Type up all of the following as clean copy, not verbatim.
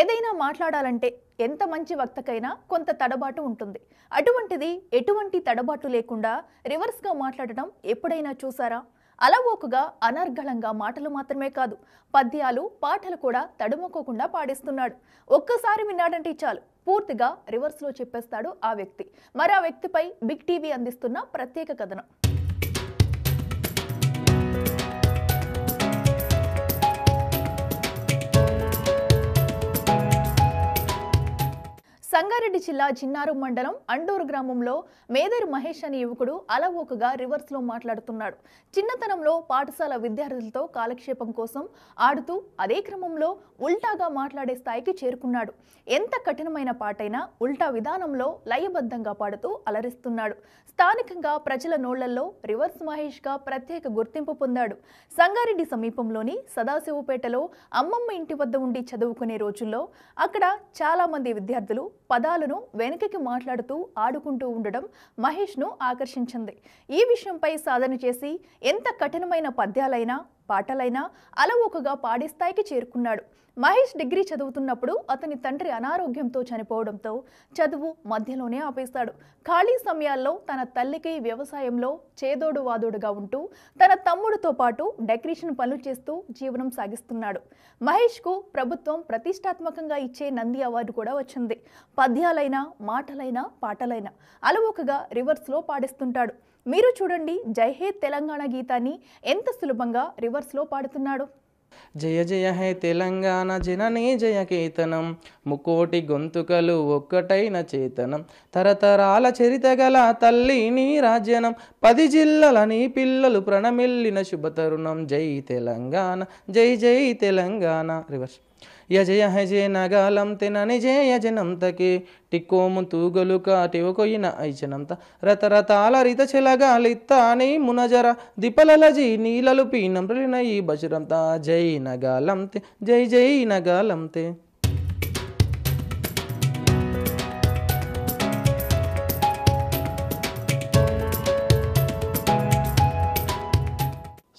ఏదైనా మాట్లాడాలంటే ఎంత మంచి వక్తకైనా కొంత తడబాటు ఉంటుంది. అటువంటిది ఎటువంటి తడబాటు లేకుండా రివర్స్గా మాట్లాడడం ఎప్పుడైనా చూసారా? అలవోకగా అనర్గళంగా మాటలు మాత్రమే కాదు, పద్యాలు పాటలు కూడా తడుముకోకుండా పాడేస్తున్నాడు. ఒక్కసారి విన్నాడంటే చాలు, పూర్తిగా రివర్స్లో చెప్పేస్తాడు ఆ వ్యక్తి. మరి ఆ వ్యక్తిపై బిగ్ టీవీ అందిస్తున్న ప్రత్యేక కథనం. సంగారెడ్డి జిల్లా చిన్నారు మండలం అండూరు గ్రామంలో మేదర్ మహేష్ అనే యువకుడు అలవోకగా రివర్స్లో మాట్లాడుతున్నాడు. చిన్నతనంలో పాఠశాల విద్యార్థులతో కాలక్షేపం కోసం ఆడుతూ అదే క్రమంలో ఉల్టాగా మాట్లాడే స్థాయికి చేరుకున్నాడు. ఎంత కఠినమైన పాటైనా ఉల్టా విధానంలో లయబద్ధంగా పాడుతూ అలరిస్తున్నాడు. స్థానికంగా ప్రజల నోళ్లలో రివర్స్ మహేష్గా ప్రత్యేక గుర్తింపు పొందాడు. సంగారెడ్డి సమీపంలోని సదాశివపేటలో అమ్మమ్మ ఇంటి వద్ద ఉండి చదువుకునే రోజుల్లో అక్కడ చాలా మంది విద్యార్థులు పదాలను వెనుకకి మాట్లాడుతూ ఆడుకుంటూ ఉండడం మహేష్ను ఆకర్షించింది. ఈ విషయంపై సాధన చేసి ఎంత కఠినమైన పద్యాలైనా పాటలైనా అలవోకగా పాడే స్థాయికి చేరుకున్నాడు. మహేష్ డిగ్రీ చదువుతున్నప్పుడు అతని తండ్రి అనారోగ్యంతో చనిపోవడంతో చదువు మధ్యలోనే ఆపేశాడు. ఖాళీ సమయాల్లో తన తల్లికి వ్యవసాయంలో చేదోడు వాదోడుగా ఉంటూ తన తమ్ముడితో పాటు డెకరేషన్ పనులు చేస్తూ జీవనం సాగిస్తున్నాడు. మహేష్కు ప్రభుత్వం ప్రతిష్టాత్మకంగా ఇచ్చే నంది అవార్డు కూడా వచ్చింది. పద్యాలైనా మాటలైనా పాటలైనా అలవోకగా రివర్స్లో పాడిస్తుంటాడు. మీరు చూడండి జై హే తెలంగాణ గీతాన్ని ఎంత సులభంగా రివర్స్లో పాడుతున్నాడు. జయ జయ హే తెలంగాణ జననీ జయ కేతనం, ముకోటి గొంతుకలు ఒక్కటైన చేతనం, తరతరాల చరిత గల తల్లి నీ రాజ్యనం, 10 జిల్లల నీ పిల్లలు ప్రణమిల్లిన శుభతరుణం, జై తెలంగాణ జై జై తెలంగాణ. రివర్స్. యజయ హజే నగాలం తెనని జయ జనంతకే టిక్కోము తూగలు కాటివకొయిన ఐచనంత, రతరతాల రిత చెలగాలిత్తాని మునజర దిపలలజీ నీలలు పీనం ప్రలిన ఈ బచురంత, జై నగాలంతే జై జై నగాలంతే.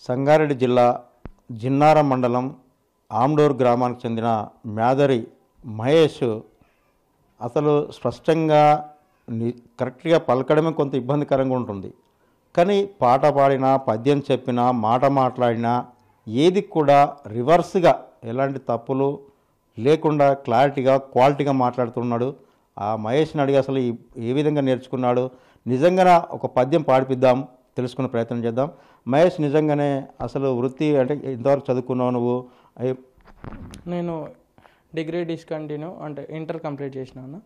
సంగారెడ్డి జిల్లా జిన్నారం మండలం ఆమ్డూరు గ్రామానికి చెందిన మేదరి మహేష్ అసలు స్పష్టంగా కరెక్ట్గా పలకడమే కొంత ఇబ్బందికరంగా ఉంటుంది. కానీ పాట పాడినా పద్యం చెప్పినా మాట మాట్లాడినా ఏది కూడా రివర్స్గా ఎలాంటి తప్పులు లేకుండా క్వాలిటీగా మాట్లాడుతున్నాడు. ఆ మహేష్ని అడిగి అసలు ఏ విధంగా నేర్చుకున్నాడు, నిజంగా ఒక పద్యం పాడిపిద్దాం, తెలుసుకునే ప్రయత్నం చేద్దాం. మహేష్, నిజంగానే అసలు వృత్తి అంటే ఇంతవరకు చదువుకున్నావు నువ్వు? నేను డిగ్రీ డిస్కంటిన్యూ అంటే ఇంటర్ కంప్లీట్ చేసినాను.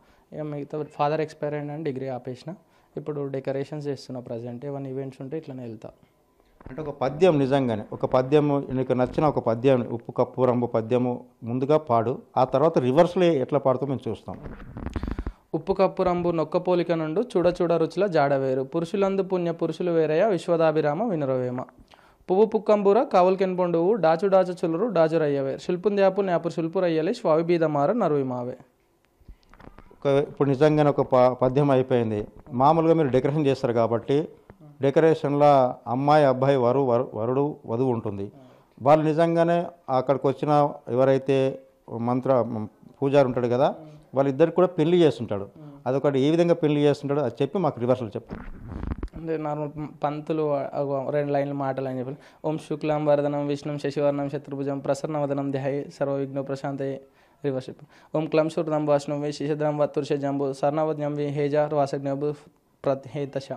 మిగతా ఫాదర్ ఎక్స్పైర్ అయినా డిగ్రీ ఆపేసిన. ఇప్పుడు డెకరేషన్స్ చేస్తున్నా ప్రజెంట్. ఏమైనా ఈవెంట్స్ ఉంటే ఇట్లనే వెళ్తా. అంటే ఒక పద్యం, నిజంగానే ఒక పద్యము నీకు నచ్చిన ఒక పద్యం, ఉప్పు కప్పు రంబు పద్యము ముందుగా పాడు, ఆ తర్వాత రివర్స్లో ఎట్లా పాడుతూ మేము చూస్తాం. ఉప్పు కప్పు రంబు నొక్క పోలిక నుండు చూడ చూడ రుచుల జాడవేరు, పురుషులందు పుణ్య పురుషులు వేరయ విశ్వదాభిరామ వినరవేమ, పువ్వు పుక్కంబూర కావుల్కెన్పొండువు డాచు డాచు చులురు డాజురయ్యవే, శిల్పుంద్యాపు నేపు శిల్పురయ్యలే శ్వావిబీదమార నరువిమావే. ఇప్పుడు నిజంగానే ఒక పద్యం అయిపోయింది. మామూలుగా మీరు డెకరేషన్ చేస్తారు కాబట్టి డెకరేషన్లో అమ్మాయి అబ్బాయి వరుడు వధువు ఉంటుంది. వాళ్ళు నిజంగానే అక్కడికి వచ్చిన ఎవరైతే పూజారి ఉంటాడు కదా, వాళ్ళిద్దరికి కూడా పెళ్లి చేస్తుంటాడు. అదొకటి ఏ విధంగా పెళ్లి చేస్తుంటాడో అది చెప్పి మాకు రివర్సల్ చెప్పు. అంటే నార్మల్ పంతులు 2 లైన్లు మాటలు అని చెప్పి, ఓం శుక్లాం వరదనం విష్ణుం శశివర్ణం శత్రుభుజం ప్రసన్నవదనం ధ్యాయే సర్వవిఘ్నో ప్రశాంతయే. రివర్స్ చెప్పు. ఓం క్లం శూర్ణం వాష్ణం వి శిశద్రం వత్తుర్ష జంబు సర్ణవజ్ఞం వి హేజ వాసజ్ఞబు ప్రతిహేతశ.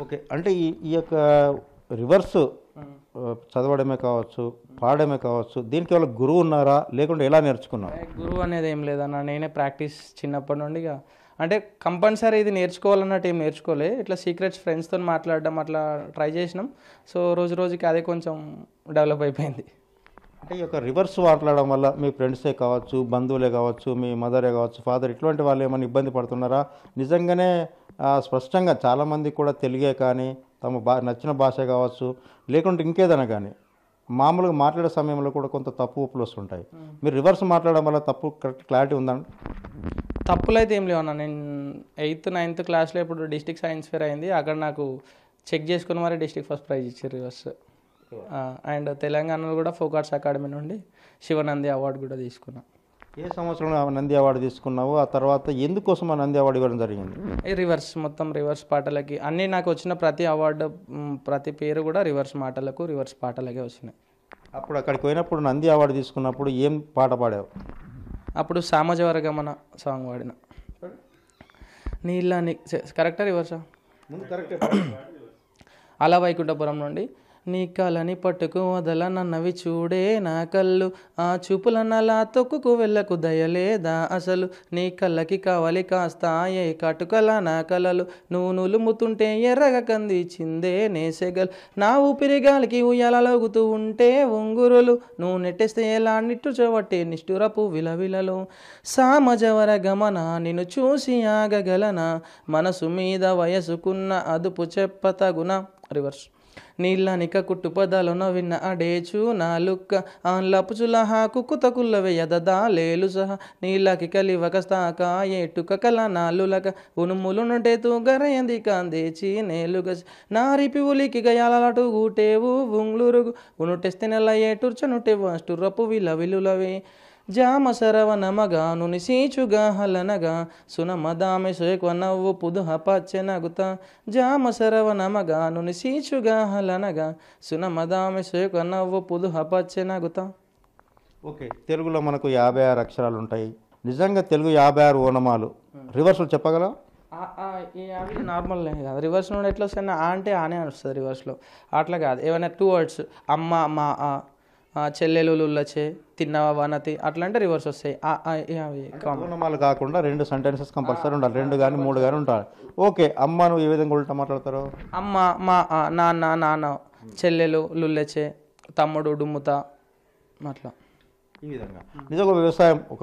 ఓకే, అంటే ఈ యొక్క రివర్స్ చదవడమే కావచ్చు, పాడమే కావచ్చు, దీనికి వాళ్ళ గురువు ఉన్నారా లేకుంటే ఎలా నేర్చుకున్నావు? గురువు అనేది ఏం లేదన్న, నేనే ప్రాక్టీస్ చిన్నప్పటి నుండి. అంటే కంపల్సరీ ఇది నేర్చుకోవాలన్నట్టు ఏం నేర్చుకోలే, ఇట్లా సీక్రెట్స్ ఫ్రెండ్స్తో మాట్లాడడం అట్లా ట్రై చేసినాం. సో రోజుకి అదే కొంచెం డెవలప్ అయిపోయింది. అంటే ఈ యొక్క రివర్స్ మాట్లాడడం వల్ల మీ ఫ్రెండ్సే కావచ్చు, బంధువులే కావచ్చు, మీ మదరే కావచ్చు, ఫాదర్, ఇటువంటి వాళ్ళు ఏమైనా ఇబ్బంది పడుతున్నారా? నిజంగానే స్పష్టంగా చాలామంది కూడా తెలుగే కానీ తమ నచ్చిన భాష కావచ్చు లేకుంటే ఇంకేదైనా కానీ మామూలుగా మాట్లాడే సమయంలో కూడా కొంత తప్పు ఒప్పులు వస్తుంటాయి. మీరు రివర్స్ మాట్లాడడం వల్ల తప్పు కరెక్ట్ క్లారిటీ ఉందండి? తప్పులు అయితే ఏం లేవన్నా. నేను 8th 9th క్లాస్లో ఇప్పుడు డిస్ట్రిక్ట్ సైన్స్ ఫేర్ అయింది. అక్కడ నాకు చెక్ చేసుకుని మరి డిస్ట్రిక్ట్ ఫస్ట్ ప్రైజ్ ఇచ్చారు రివర్స్. అండ్ తెలంగాణలో కూడా ఫోక్ ఆర్ట్స్ అకాడమీ నుండి శివనంది అవార్డు కూడా తీసుకున్నా. ఏ సంవత్సరంలో నంది అవార్డు తీసుకున్నావు, ఆ తర్వాత ఎందుకోసం ఆ నంది అవార్డు ఇవ్వడం జరిగింది? రివర్స్, మొత్తం రివర్స్ పాటలకి అన్నీ నాకు వచ్చిన ప్రతి అవార్డు, ప్రతి పేరు కూడా రివర్స్ మాటలకు, రివర్స్ పాటలకే వచ్చినాయి. అప్పుడు అక్కడికి పోయినప్పుడు నంది అవార్డు తీసుకున్నప్పుడు ఏం పాట పాడావు? అప్పుడు సామజవరగమన సాంగ్ పాడిన. నీళ్ళ కరెక్టా రివర్సా? అలా వైకుంఠపురం నుండి నీ కలని పట్టుకు వదలనన్నవి చూడే నా కళ్ళు, ఆ చూపులన్నలా తొక్కుకు వెళ్ళకు దయలేదా అసలు, నీ కళ్ళకి కావాలి కాస్తాయే కటుకల నా కలలు, నువ్వు నులుముతుంటే ఎర్రగ కంది చిందే నేసెగలు, నా ఊపిరి గాలికి ఉయ్యాలలోగుతూ ఉంటే ఉంగురులు, నువ్వు నెట్టేస్తే ఎలా నిట్టు చవట్టే నిష్ఠురపు విలవిలలు, సామజవర గమన నిన్ను చూసి ఆగగలనా, మనసు మీద వయసుకున్న అదుపు చెప్పతగున. రివర్స్. నీళ్ళనిక కుట్టు పదాలను విన్న అడేచు నాలుక్క ఆన్లపుచుల కుక్కుత కుల్లవే యదదా లేలు సహా, నీళ్ళకి కలివకస్తాక ఏటుక కల నాలులక ఉనుములు నుంటే తూగరయంది కాందేచి నేలుగ, నారిపి ఉలికి గయాలటు గూటేవు ఉంగ్లురుగు, ఉనుటెస్తే నెల ఏటుర్చనుటేవు అష్టురపు విలవిలులవే, జామ సరవనమగా నుని సీచుగా హలనగా సునమదామె సోయకు నవ్వు పుదుహ పచ్చెనగుత, జామ సరవనమగా నుని సీచుగా హలనగా సునమదామె సోయకు నవ్వు పుదుహ పచ్చెనగుత. ఓకే, తెలుగులో మనకు 56 అక్షరాలు ఉంటాయి. నిజంగా తెలుగు 56 ఓనమాలు రివర్స్లో చెప్పగలవు? అవి నార్మల్ కాదు. రివర్స్ నుండి ఎట్లా వస్తాయి? ఆ అంటే ఆనే వస్తుంది రివర్స్లో, అట్లా కాదు. ఏమైనా 2 వర్డ్స్ అమ్మ మా చెల్లెలు లుల్లచే తిన్నవా వనతి అట్లా అంటే రివర్స్ వస్తాయి. ఓనమాలు కాకుండా 2 సెంటెన్సెస్ కంపల్సరీ ఉండాలి, 2 కానీ 3 కానీ ఉండాలి. ఓకే, అమ్మ నువ్వు ఏ విధంగా ఉల్టా మాట్లాడతారు? అమ్మ మా నాన్న నాన్న, చెల్లెలు లుల్లచే, తమ్ముడు డుమ్ముత, అట్లా ఈ విధంగా. నిజంగా వ్యవసాయం ఒక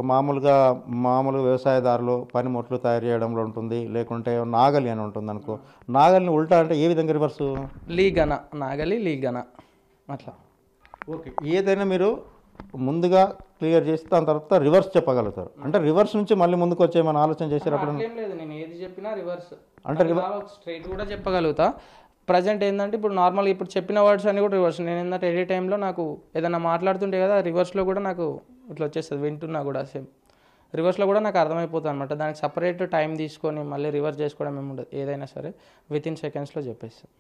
మామూలు వ్యవసాయదారులు పనిముట్లు తయారు చేయడంలో ఉంటుంది, లేకుంటే నాగలి అని ఉంటుంది అనుకో, నాగలిని ఉల్టా అంటే ఏ విధంగా రివర్సు? లీగన, నాగలి లీగన అట్లా. ఓకే, ఏదైనా మీరు ముందుగా క్లియర్ చేసి దాని తర్వాత రివర్స్ చెప్పగలుగుతారు అంటే రివర్స్ నుంచి మళ్ళీ ముందుకు వచ్చేమని ఆలోచన చేశారు అప్పుడు? ఏం లేదు, నేను ఏది చెప్పినా రివర్స్ అంటే స్ట్రైట్ కూడా చెప్పగలుగుతా. ప్రజెంట్ ఏంటంటే ఇప్పుడు నార్మల్ ఇప్పుడు చెప్పిన వర్డ్స్ అన్ని కూడా రివర్స్. నేను ఏంటంటే ఎనీ టైంలో నాకు ఏదైనా మాట్లాడుతుంటే కదా రివర్స్లో కూడా నాకు ఇట్లా వచ్చేస్తుంది, వింటున్నా కూడా సేమ్ రివర్స్లో కూడా నాకు అర్థమైపోతుంది అనమాట. దానికి సపరేట్ టైం తీసుకొని మళ్ళీ రివర్స్ చేసుకోవడం ఏమి ఉండదు, ఏదైనా సరే వితిన్ సెకండ్స్లో చెప్పేస్తాను.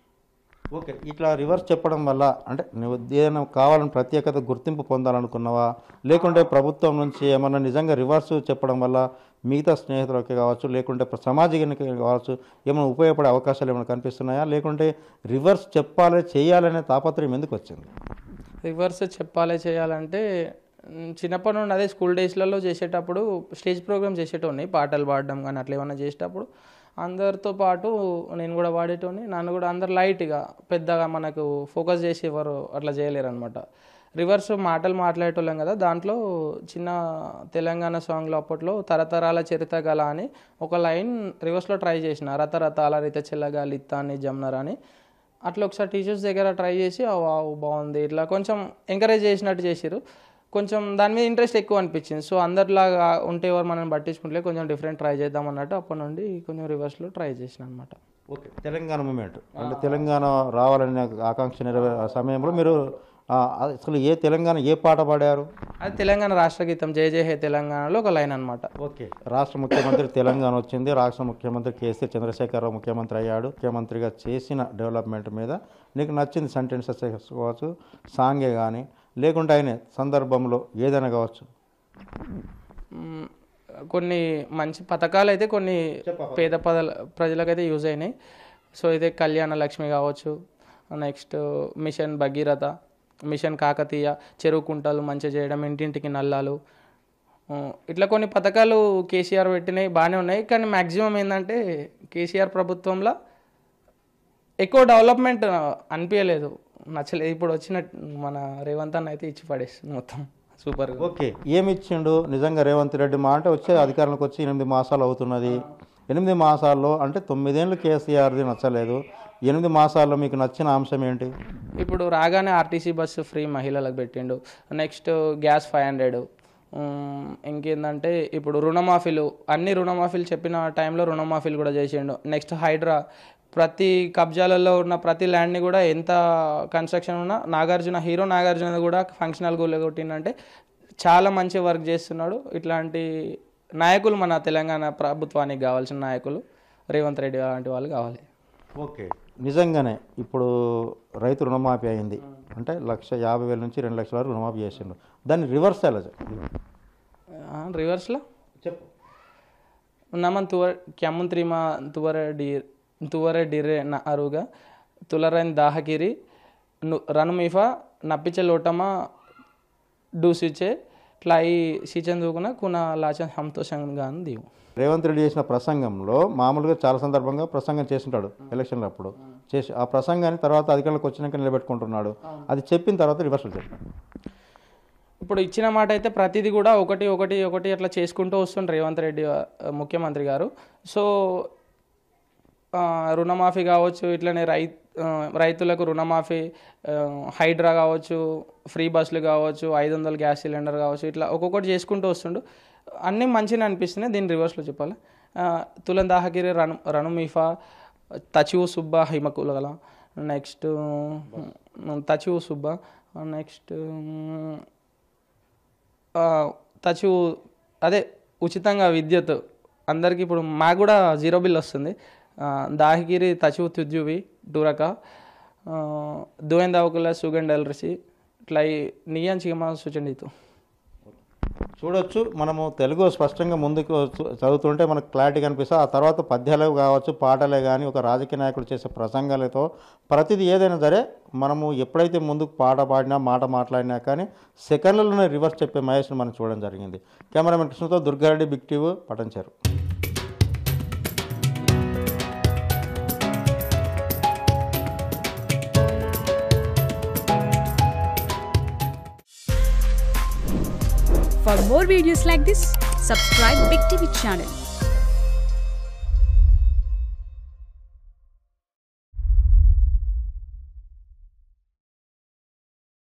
ఓకే, ఇట్లా రివర్స్ చెప్పడం వల్ల అంటే నువ్వు ఏదైనా కావాలని ప్రత్యేకత గుర్తింపు పొందాలనుకున్నావా, లేకుంటే ప్రభుత్వం నుంచి ఏమన్నా నిజంగా రివర్స్ చెప్పడం వల్ల మిగతా స్నేహితులకి కావచ్చు, లేకుంటే సమాజానికి కావచ్చు ఏమైనా ఉపయోగపడే అవకాశాలు ఏమైనా కనిపిస్తున్నాయా, లేకుంటే రివర్స్ చేయాలనే తాపత్రయం ఎందుకు వచ్చింది? రివర్స్ చేయాలంటే చిన్నప్పటి నుండి అదే స్కూల్ డేస్లలో చేసేటప్పుడు స్టేజ్ ప్రోగ్రామ్ చేసేటోని, పాటలు పాడడం కానీ అట్లా ఏమన్నా చేసేటప్పుడు అందరితో పాటు నేను కూడా పాడేటోని. నన్ను కూడా అందరు లైట్గా పెద్దగా మనకు ఫోకస్ చేసేవారు అట్లా చేయలేరు అనమాట. రివర్స్ మాటలు మాట్లాడేటోళ్ళం కదా, దాంట్లో చిన్న తెలంగాణ సాంగ్లో అప్పట్లో తరతరాల చరిత గల అని ఒక లైన్ రివర్స్లో ట్రై చేసిన, రతరతాల రిత చెల్లగా లిత్తాన్ని జమ్నర్ అని. అట్లా ఒకసారి టీచర్స్ దగ్గర ట్రై చేసి బాగుంది ఇట్లా కొంచెం ఎంకరేజ్ చేసినట్టు చేసిరు. కొంచెం దాని మీద ఇంట్రెస్ట్ ఎక్కువ అనిపించింది. సో అందరిలాగా ఉంటే ఎవరు మనం పట్టించుకుంటే కొంచెం డిఫరెంట్ ట్రై చేద్దాం అన్నట్టు అప్పటి నుండి కొంచెం రివర్స్లో ట్రై చేసిన అనమాట. ఓకే, తెలంగాణ మూమెంట్ అంటే తెలంగాణ రావాలనే ఆకాంక్ష సమయంలో మీరు అసలు తెలంగాణ ఏ పాట పాడారు? అది తెలంగాణ రాష్ట్ర గీతం జయ జయ హే తెలంగాణలో ఒక లైన్ అనమాట. ఓకే, రాష్ట్ర ముఖ్యమంత్రి తెలంగాణ వచ్చింది, రాష్ట్ర ముఖ్యమంత్రి కేసీ చంద్రశేఖరరావు ముఖ్యమంత్రి అయ్యాడు. ముఖ్యమంత్రిగా చేసిన డెవలప్మెంట్ మీద నీకు నచ్చింది సెంటెన్సెస్ కావచ్చు, సాంగే కానీ లేకుంటే ఆయన సందర్భంలో ఏదైనా కావచ్చు. కొన్ని మంచి పథకాలు అయితే కొన్ని పేద ప్రజలకైతే యూజ్ అయినాయి. సో ఇదే కళ్యాణ లక్ష్మి కావచ్చు, next mission Bhagiratha, mission Kakatiya, చెరువు కుంటలు మంచిగా చేయడం, ఇంటింటికి నల్లాలు, ఇట్లా కొన్ని పథకాలు కేసీఆర్ పెట్టినాయి, బాగానే ఉన్నాయి. కానీ మ్యాక్సిమం ఏంటంటే కేసీఆర్ ప్రభుత్వంలో ఎక్కువ డెవలప్మెంట్ అనిపించలేదు, నచ్చలేదు. ఇప్పుడు వచ్చిన మన రేవంత్ అన్న అయితే ఇచ్చి పడేస్తుంది మొత్తం సూపర్. ఓకే, ఏమి ఇచ్చిండు నిజంగా రేవంత్ రెడ్డి? మా అంటే వచ్చే అధికారంలోకి వచ్చి 8 మాసాలు అవుతున్నది. 8 మాసాల్లో అంటే 9 ఏళ్ళు కేసీఆర్ది నచ్చలేదు, 8 మాసాల్లో మీకు నచ్చిన అంశం ఏంటి? ఇప్పుడు రాగానే ఆర్టీసీ బస్సు ఫ్రీ మహిళలకు పెట్టిండు, నెక్స్ట్ గ్యాస్ 500, ఇంకేందంటే ఇప్పుడు రుణమాఫీలు, అన్ని రుణమాఫీలు చెప్పిన టైంలో రుణమాఫీలు కూడా చేసిండు. నెక్స్ట్ హైడ్రా, ప్రతి కబ్జాలలో ఉన్న ప్రతి ల్యాండ్ని కూడా ఎంత కన్స్ట్రక్షన్ ఉన్నా హీరో నాగార్జున కూడా ఫంక్షనల్ గోల్ కొట్టిందంటే చాలా మంచి వర్క్ చేస్తున్నాడు. ఇట్లాంటి నాయకులు మన తెలంగాణ ప్రభుత్వానికి కావాల్సిన నాయకులు రేవంత్ రెడ్డి అలాంటి వాళ్ళు కావాలి. ఓకే, నిజంగానే ఇప్పుడు రైతు రుణమాఫీ అయింది అంటే 1,50,000 నుంచి 2 లక్షల వరకు రుణమాఫీ చేసిండు. దాన్ని రివర్స్ ఎలా రివర్స్లో చెప్పు. ನಮ್ಮನ್ ಕ್ಯಾಮಂತ್ರಿ ಮಾ ತುವರ ಡಿರೆ ಅರುಗ ತುಲರನ್ ದಾಹಕಿರಿ ರನುಮಿಫಾ ನಪ್ಪಿಚೆ ಲೋಟಮ డూసిచే ఇట్లా ఈ సీచన్ దూకున కున లాచన్ సంతోషంగా దీవు. రేవంత్ రెడ్డి చేసిన ప్రసంగంలో మామూలుగా చాలా సందర్భంగా ప్రసంగం చేస్తుంటాడు ఎలక్షన్లు అప్పుడు చేసి ఆ ప్రసంగాన్ని తర్వాత అధికారులకు వచ్చినాక నిలబెట్టుకుంటున్నాడు. అది చెప్పిన తర్వాత రివర్సల్ చెప్పాడు. ఇప్పుడు ఇచ్చిన మాట అయితే ప్రతిదీ కూడా ఒకటి ఒకటి ఒకటి అట్లా చేసుకుంటూ వస్తుండ్రు రేవంత్ రెడ్డి ముఖ్యమంత్రి గారు. సో రుణమాఫీ కావచ్చు, ఇట్లనే రైతులకు రుణమాఫీ, హైడ్రా కావచ్చు, ఫ్రీ బస్సులు కావచ్చు, 500 గ్యాస్ సిలిండర్ కావచ్చు, ఇట్లా ఒక్కొక్కటి చేసుకుంటూ వస్తుండు. అన్నీ మంచిగా అనిపిస్తున్నాయి. దీని రివర్స్లో చెప్పాలి. తులం దాహగిరి రణుమీఫా తచివు సుబ్బ హిమకులగల, నెక్స్ట్ తచివు సుబ్బ, నెక్స్ట్ తచివు అదే ఉచితంగా విద్యుత్ అందరికీ. ఇప్పుడు మాకు కూడా 0 బిల్ వస్తుంది. దాహగిరి తచివు తుజ్జువి డూరక దువేందావకుల సుగండెల్రిసి ఇట్లా నియాంచిగా సూచనతో చూడొచ్చు. మనము తెలుగు స్పష్టంగా ముందుకు చదువుతుంటే మనకు క్లారిటీ కనిపిస్తుంది. ఆ తర్వాత పద్యాలే కావచ్చు, పాటలే కానీ, ఒక రాజకీయ నాయకుడు చేసే ప్రసంగాలతో ప్రతిదీ ఏదైనా సరే మనము ఎప్పుడైతే ముందుకు పాట పాడినా మాట మాట్లాడినా కానీ సెకండ్లలోనే రివర్స్ చెప్పే మహేష్ను మనం చూడడం జరిగింది. కెమెరామెన్ కృష్ణతో Durga Reddy, Big TV, Patancheru. For more videos like this, subscribe Big TV channel.